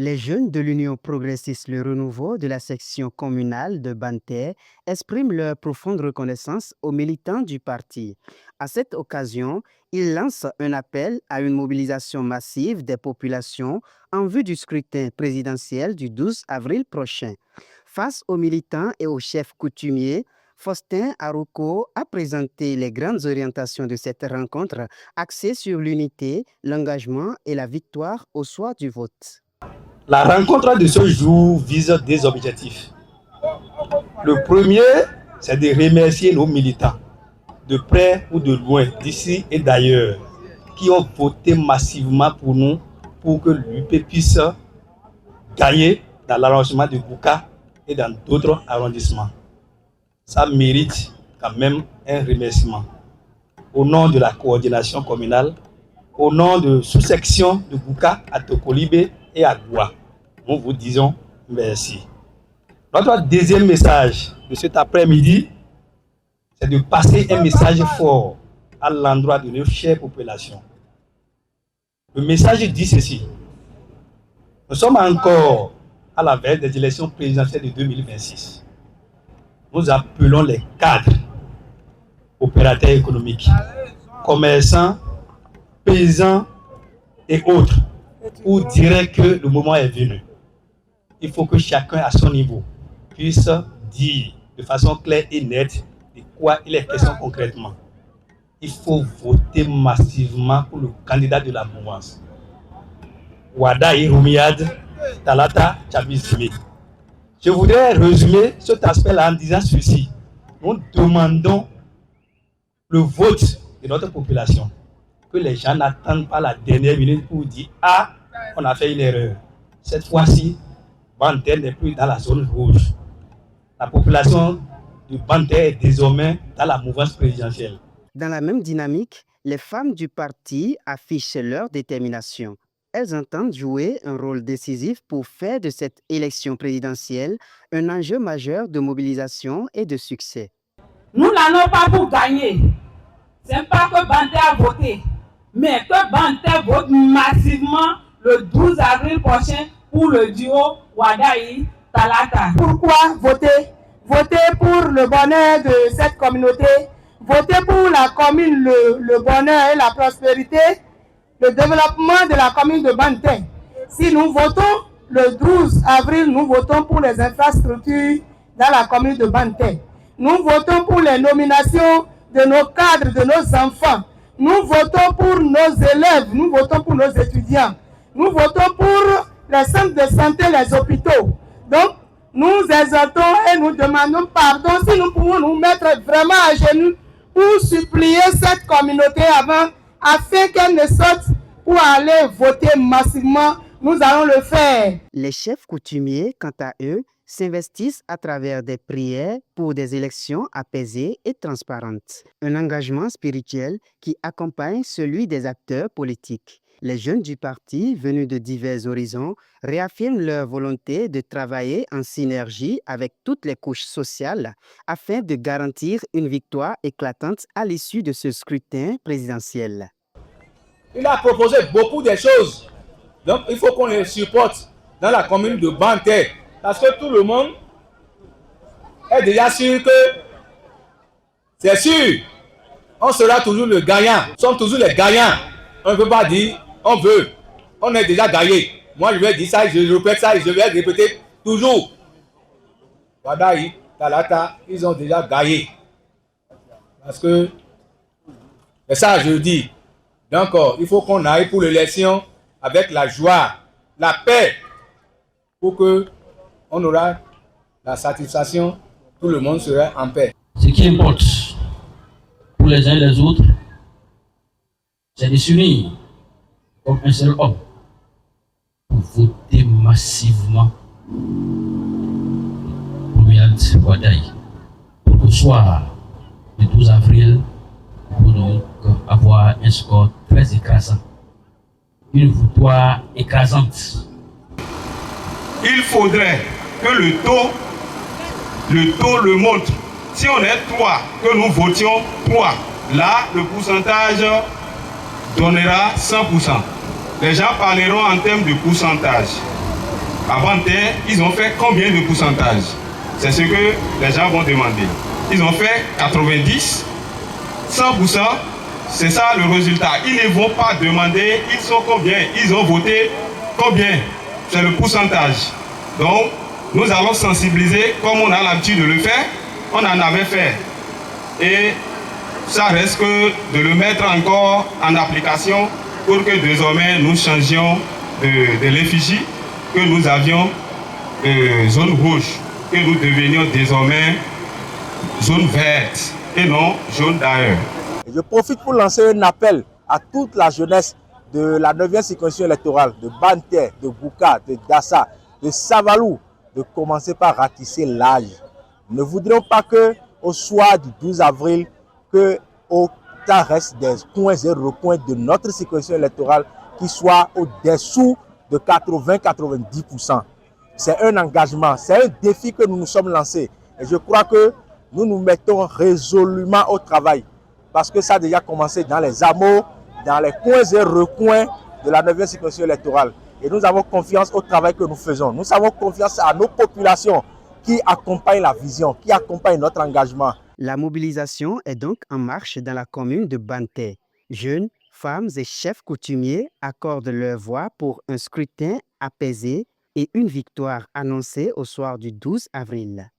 Les jeunes de l'Union progressiste Le Renouveau de la section communale de Banter expriment leur profonde reconnaissance aux militants du parti. À cette occasion, ils lancent un appel à une mobilisation massive des populations en vue du scrutin présidentiel du 12 avril prochain. Face aux militants et aux chefs coutumiers, Faustin Arouko a présenté les grandes orientations de cette rencontre axée sur l'unité, l'engagement et la victoire au soir du vote. La rencontre de ce jour vise des objectifs. Le premier, c'est de remercier nos militants, de près ou de loin, d'ici et d'ailleurs, qui ont voté massivement pour nous, pour que l'UP puisse gagner dans l'arrondissement de Bouka et dans d'autres arrondissements. Ça mérite quand même un remerciement. Au nom de la coordination communale, au nom de sous-section de Bouka à Tokolibé et à Goua, nous vous disons merci. Notre deuxième message de cet après-midi, c'est de passer un message fort à l'endroit de nos chères populations. Le message dit ceci. Nous sommes encore à la veille des élections présidentielles de 2026. Nous appelons les cadres, opérateurs économiques, commerçants, paysans et autres, pour dire que le moment est venu. Il faut que chacun à son niveau puisse dire de façon claire et nette de quoi il est question concrètement. Il faut voter massivement pour le candidat de la mouvance. Wada Iroumiad Talata Tchabizime. Je voudrais résumer cet aspect-là en disant ceci. Nous demandons le vote de notre population. Que les gens n'attendent pas la dernière minute pour dire « Ah, on a fait une erreur ». Cette fois-ci, Banter n'est plus dans la zone rouge. La population de Banter est désormais dans la mouvance présidentielle. Dans la même dynamique, les femmes du parti affichent leur détermination. Elles entendent jouer un rôle décisif pour faire de cette élection présidentielle un enjeu majeur de mobilisation et de succès. Nous n'allons pas pour gagner. Ce n'est pas que Banter a voté, mais que Banter vote massivement le 12 avril prochain pour le duo Wadaï Talata. Pourquoi voter? Voter pour le bonheur de cette communauté, voter pour la commune, le bonheur et la prospérité, le développement de la commune de Banter. Si nous votons le 12 avril, nous votons pour les infrastructures dans la commune de Banter. Nous votons pour les nominations de nos cadres, de nos enfants. Nous votons pour nos élèves, nous votons pour nos étudiants. Nous votons pour les centres de santé, les hôpitaux. Donc, nous exhortons et nous demandons pardon si nous pouvons nous mettre vraiment à genoux pour supplier cette communauté avant, afin qu'elle ne saute pour aller voter massivement. Nous allons le faire. Les chefs coutumiers, quant à eux, s'investissent à travers des prières pour des élections apaisées et transparentes. Un engagement spirituel qui accompagne celui des acteurs politiques. Les jeunes du parti, venus de divers horizons, réaffirment leur volonté de travailler en synergie avec toutes les couches sociales afin de garantir une victoire éclatante à l'issue de ce scrutin présidentiel. Il a proposé beaucoup de choses. Donc, il faut qu'on les supporte dans la commune de Banter. Parce que tout le monde est déjà sûr que c'est sûr, on sera toujours le gagnant. Nous sommes toujours les gagnants. On ne peut pas dire, on veut. On est déjà gagné. Moi, je vais dire ça, je répète ça et je vais répéter toujours. Wadaï, Talata, ils ont déjà gagné. Parce que, c'est ça, je dis. Donc, il faut qu'on aille pour l'élection avec la joie, la paix, pour que on aura la satisfaction, tout le monde sera en paix. Ce qui importe pour les uns et les autres, c'est de s'unir comme un seul homme pour voter massivement pour Miad Wadaï. Pour que soir le 12 avril, pour donc avoir un score très écrasant, une victoire écrasante. Il faudrait que le taux le montre. Si on est 3, que nous votions 3, là, le pourcentage donnera 100%. Les gens parleront en termes de pourcentage. à Banter, ils ont fait combien de pourcentage? C'est ce que les gens vont demander. Ils ont fait 90, 100%, c'est ça le résultat. Ils ne vont pas demander, ils sont combien, ils ont voté combien, c'est le pourcentage. Donc, nous allons sensibiliser comme on a l'habitude de le faire, on en avait fait. Et ça reste que de le mettre encore en application pour que désormais nous changions de l'effigie que nous avions zone rouge, que nous devenions désormais zone verte et non jaune d'ailleurs. Je profite pour lancer un appel à toute la jeunesse de la 9e circonscription électorale, de Banter, de Bouka, de Dassa, de Savalou, de commencer par ratisser l'âge. Ne voudrions pas qu'au soir du 12 avril, que ça reste des coins et recoins de notre circonscription électorale qui soient au-dessous de 80-90%. C'est un engagement, c'est un défi que nous nous sommes lancés. Et je crois que nous nous mettons résolument au travail. Parce que ça a déjà commencé dans les hameaux, dans les coins et recoins de la 9e circonscription électorale. Et nous avons confiance au travail que nous faisons. Nous avons confiance à nos populations qui accompagnent la vision, qui accompagnent notre engagement. La mobilisation est donc en marche dans la commune de Banter. Jeunes, femmes et chefs coutumiers accordent leur voix pour un scrutin apaisé et une victoire annoncée au soir du 12 avril.